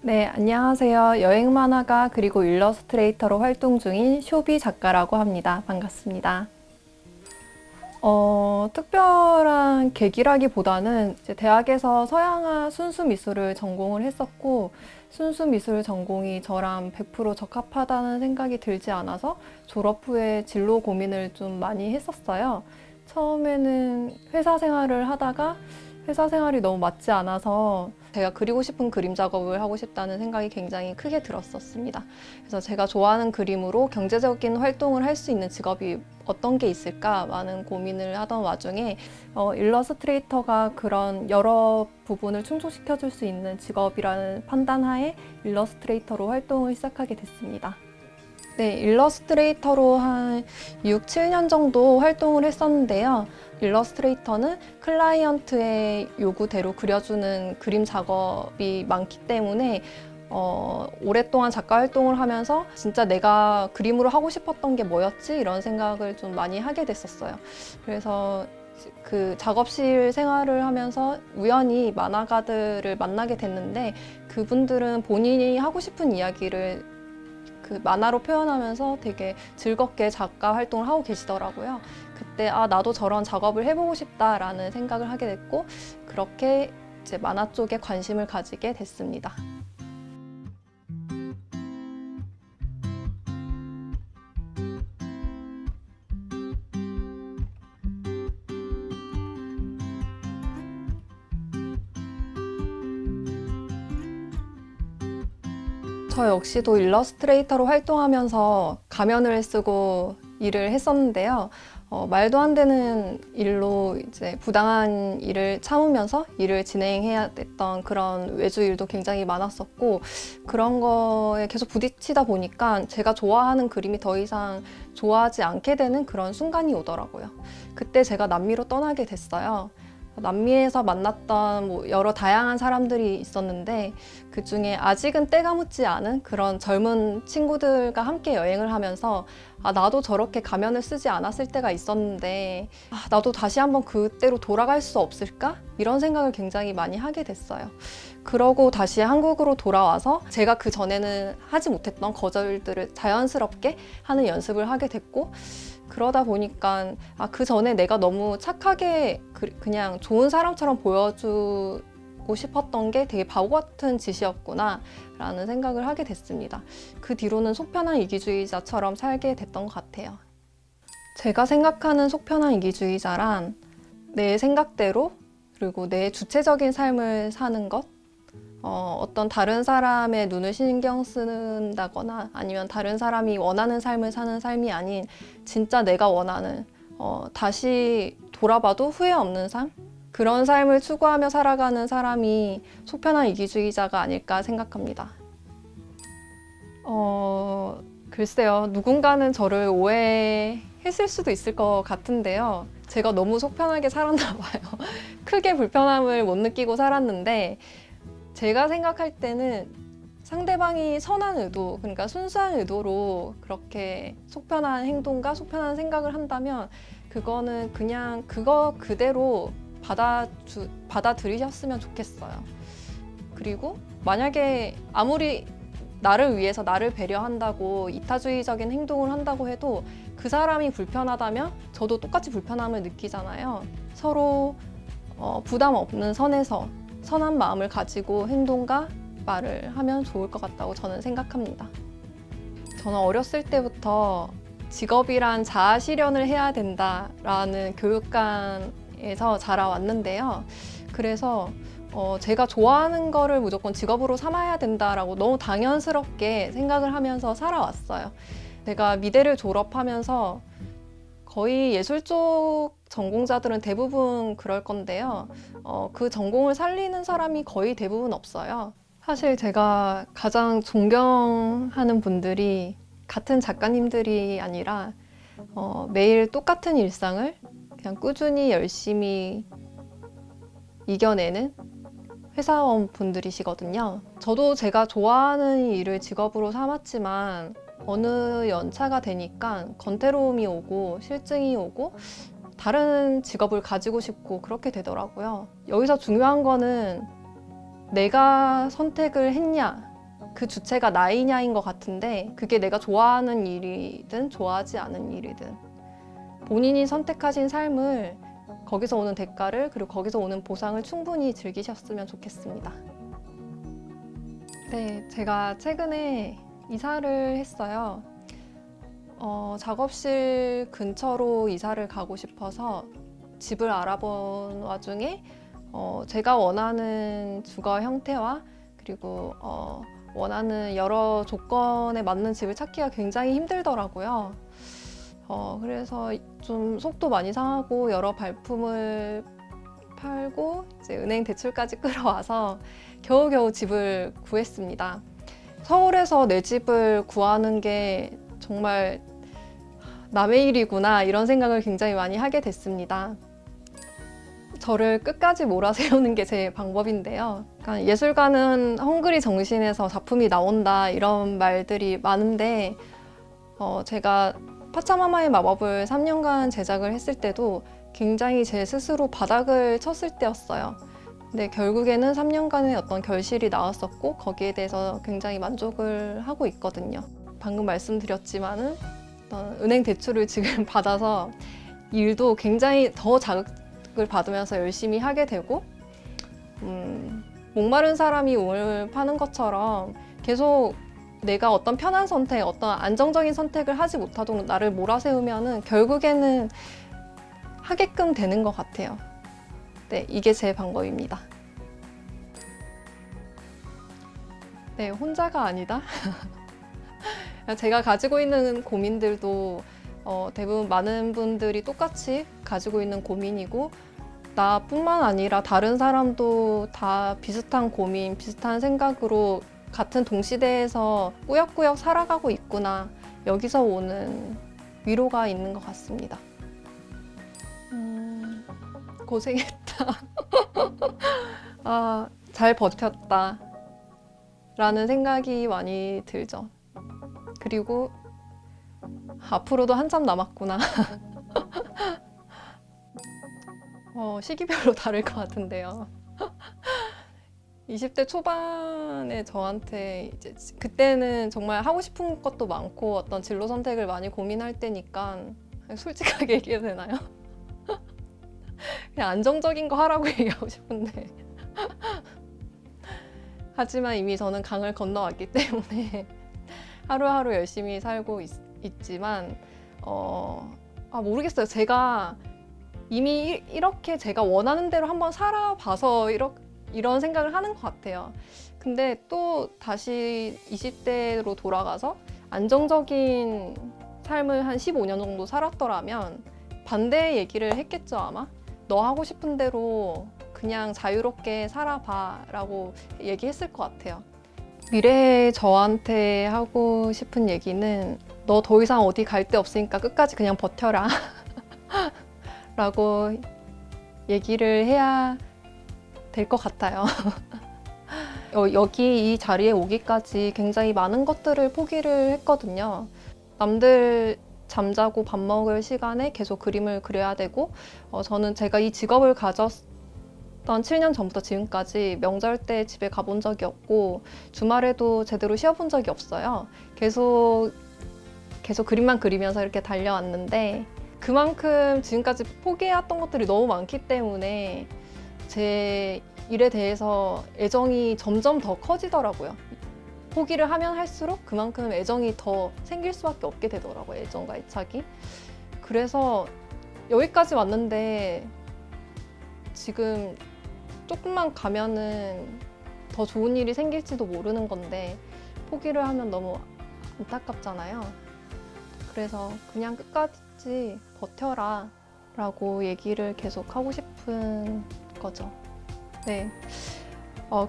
네, 안녕하세요. 여행 만화가 그리고 일러스트레이터로 활동 중인 쇼비 작가라고 합니다. 반갑습니다. 특별한 계기라기보다는 이제 대학에서 서양화 순수 미술을 전공을 했었고, 순수 미술 전공이 저랑 100% 적합하다는 생각이 들지 않아서 졸업 후에 진로 고민을 좀 많이 했었어요. 처음에는 회사 생활을 하다가 회사 생활이 너무 맞지 않아서 제가 그리고 싶은 그림 작업을 하고 싶다는 생각이 굉장히 크게 들었었습니다. 그래서 제가 좋아하는 그림으로 경제적인 활동을 할 수 있는 직업이 어떤 게 있을까 많은 고민을 하던 와중에 일러스트레이터가 그런 여러 부분을 충족시켜 줄 수 있는 직업이라는 판단하에 일러스트레이터로 활동을 시작하게 됐습니다. 네, 일러스트레이터로 한 6, 7년 정도 활동을 했었는데요. 일러스트레이터는 클라이언트의 요구대로 그려주는 그림 작업이 많기 때문에 오랫동안 작가 활동을 하면서 진짜 내가 그림으로 하고 싶었던 게 뭐였지? 이런 생각을 좀 많이 하게 됐었어요. 그래서 그 작업실 생활을 하면서 우연히 만화가들을 만나게 됐는데 그분들은 본인이 하고 싶은 이야기를 그 만화로 표현하면서 되게 즐겁게 작가 활동을 하고 계시더라고요. 그때 나도 저런 작업을 해보고 싶다라는 생각을 하게 됐고 그렇게 이제 만화 쪽에 관심을 가지게 됐습니다. 저 역시도 일러스트레이터로 활동하면서 가면을 쓰고 일을 했었는데요. 말도 안 되는 일로 이제 부당한 일을 참으면서 일을 진행해야 됐던 그런 외주 일도 굉장히 많았었고 그런 거에 계속 부딪히다 보니까 제가 좋아하는 그림이 더 이상 좋아하지 않게 되는 그런 순간이 오더라고요. 그때 제가 남미로 떠나게 됐어요. 남미에서 만났던 여러 다양한 사람들이 있었는데 그 중에 아직은 때가 묻지 않은 그런 젊은 친구들과 함께 여행을 하면서 나도 저렇게 가면을 쓰지 않았을 때가 있었는데 나도 다시 한번 그때로 돌아갈 수 없을까? 이런 생각을 굉장히 많이 하게 됐어요. 그러고 다시 한국으로 돌아와서 제가 그 전에는 하지 못했던 거절들을 자연스럽게 하는 연습을 하게 됐고 그러다 보니까 그 전에 내가 너무 착하게 그냥 좋은 사람처럼 보여주고 싶었던 게 되게 바보 같은 짓이었구나 라는 생각을 하게 됐습니다. 그 뒤로는 속편한 이기주의자처럼 살게 됐던 것 같아요. 제가 생각하는 속편한 이기주의자란 내 생각대로 그리고 내 주체적인 삶을 사는 것 어떤 다른 사람의 눈을 신경 쓴다거나 아니면 다른 사람이 원하는 삶을 사는 삶이 아닌 진짜 내가 원하는 다시 돌아봐도 후회 없는 삶? 그런 삶을 추구하며 살아가는 사람이 속편한 이기주의자가 아닐까 생각합니다. 글쎄요. 누군가는 저를 오해했을 수도 있을 것 같은데요. 제가 너무 속편하게 살았나 봐요. 크게 불편함을 못 느끼고 살았는데 제가 생각할 때는 상대방이 선한 의도, 그러니까 순수한 의도로 그렇게 속편한 행동과 속편한 생각을 한다면 그거는 그냥 그거 그대로 받아들이셨으면 좋겠어요. 그리고 만약에 아무리 나를 위해서 나를 배려한다고 이타주의적인 행동을 한다고 해도 그 사람이 불편하다면 저도 똑같이 불편함을 느끼잖아요. 서로 부담 없는 선에서 선한 마음을 가지고 행동과 말을 하면 좋을 것 같다고 저는 생각합니다. 저는 어렸을 때부터 직업이란 자아 실현을 해야 된다라는 교육관에서 자라왔는데요. 그래서 제가 좋아하는 거를 무조건 직업으로 삼아야 된다라고 너무 당연스럽게 생각을 하면서 살아왔어요. 제가 미대를 졸업하면서 거의 예술 쪽 전공자들은 대부분 그럴 건데요. 그 전공을 살리는 사람이 거의 대부분 없어요. 사실 제가 가장 존경하는 분들이 같은 작가님들이 아니라 매일 똑같은 일상을 그냥 꾸준히 열심히 이겨내는 회사원 분들이시거든요. 저도 제가 좋아하는 일을 직업으로 삼았지만 어느 연차가 되니까 건태로움이 오고 실증이 오고 다른 직업을 가지고 싶고 그렇게 되더라고요. 여기서 중요한 거는 내가 선택을 했냐 그 주체가 나이냐인 것 같은데 그게 내가 좋아하는 일이든 좋아하지 않은 일이든 본인이 선택하신 삶을 거기서 오는 대가를 그리고 거기서 오는 보상을 충분히 즐기셨으면 좋겠습니다. 네, 제가 최근에 이사를 했어요. 작업실 근처로 이사를 가고 싶어서 집을 알아본 와중에 제가 원하는 주거 형태와 그리고 원하는 여러 조건에 맞는 집을 찾기가 굉장히 힘들더라고요. 그래서 좀 속도 많이 상하고 여러 발품을 팔고 이제 은행 대출까지 끌어와서 겨우겨우 집을 구했습니다. 서울에서 내 집을 구하는 게 정말 남의 일이구나 이런 생각을 굉장히 많이 하게 됐습니다. 저를 끝까지 몰아세우는 게 제 방법인데요. 그러니까 예술가는 헝그리 정신에서 작품이 나온다 이런 말들이 많은데 제가 파차마마의 마법을 3년간 제작을 했을 때도 굉장히 제 스스로 바닥을 쳤을 때였어요. 근데 결국에는 3년간의 어떤 결실이 나왔었고 거기에 대해서 굉장히 만족을 하고 있거든요. 방금 말씀드렸지만은 은행 대출을 지금 받아서 일도 굉장히 더 자극을 받으면서 열심히 하게 되고 목마른 사람이 우물 파는 것처럼 계속 내가 어떤 편한 선택, 어떤 안정적인 선택을 하지 못하도록 나를 몰아세우면은 결국에는 하게끔 되는 것 같아요. 네, 이게 제 방법입니다. 네, 혼자가 아니다. 제가 가지고 있는 고민들도 대부분 많은 분들이 똑같이 가지고 있는 고민이고 나뿐만 아니라 다른 사람도 다 비슷한 고민, 비슷한 생각으로 같은 동시대에서 꾸역꾸역 살아가고 있구나. 여기서 오는 위로가 있는 것 같습니다. 고생했다. 잘 버텼다. 라는 생각이 많이 들죠. 그리고 앞으로도 한참 남았구나. 시기별로 다를 것 같은데요. 20대 초반에 저한테 이제 그때는 정말 하고 싶은 것도 많고 어떤 진로 선택을 많이 고민할 때니까 솔직하게 얘기해도 되나요? 그냥 안정적인 거 하라고 얘기하고 싶은데 하지만 이미 저는 강을 건너왔기 때문에 하루하루 열심히 살고 있지만 모르겠어요. 제가 이미 이렇게 제가 원하는 대로 한번 살아봐서 이런 생각을 하는 것 같아요. 근데 또 다시 20대로 돌아가서 안정적인 삶을 한 15년 정도 살았더라면 반대 얘기를 했겠죠, 아마. 너 하고 싶은 대로 그냥 자유롭게 살아봐 라고 얘기했을 것 같아요. 미래의 저한테 하고 싶은 얘기는 너 더 이상 어디 갈 데 없으니까 끝까지 그냥 버텨라 라고 얘기를 해야 될 것 같아요. 여기 이 자리에 오기까지 굉장히 많은 것들을 포기를 했거든요. 남들 잠자고 밥 먹을 시간에 계속 그림을 그려야 되고 저는 제가 이 직업을 가졌던 7년 전부터 지금까지 명절 때 집에 가본 적이 없고 주말에도 제대로 쉬어본 적이 없어요. 계속 그림만 그리면서 이렇게 달려왔는데 그만큼 지금까지 포기해왔던 것들이 너무 많기 때문에 제 일에 대해서 애정이 점점 더 커지더라고요. 포기를 하면 할수록 그만큼 애정이 더 생길 수밖에 없게 되더라고요. 애정과 애착이. 그래서 여기까지 왔는데 지금 조금만 가면은 더 좋은 일이 생길지도 모르는 건데 포기를 하면 너무 안타깝잖아요. 그래서 그냥 끝까지 버텨라 라고 얘기를 계속 하고 싶은 거죠. 네.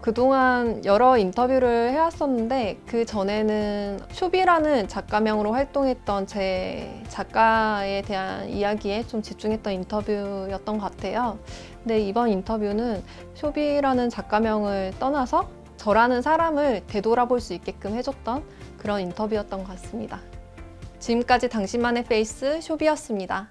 그동안 여러 인터뷰를 해왔었는데 그 전에는 쇼비라는 작가명으로 활동했던 제 작가에 대한 이야기에 좀 집중했던 인터뷰였던 것 같아요. 근데 이번 인터뷰는 쇼비라는 작가명을 떠나서 저라는 사람을 되돌아볼 수 있게끔 해줬던 그런 인터뷰였던 것 같습니다. 지금까지 당신만의 페이스 쇼비였습니다.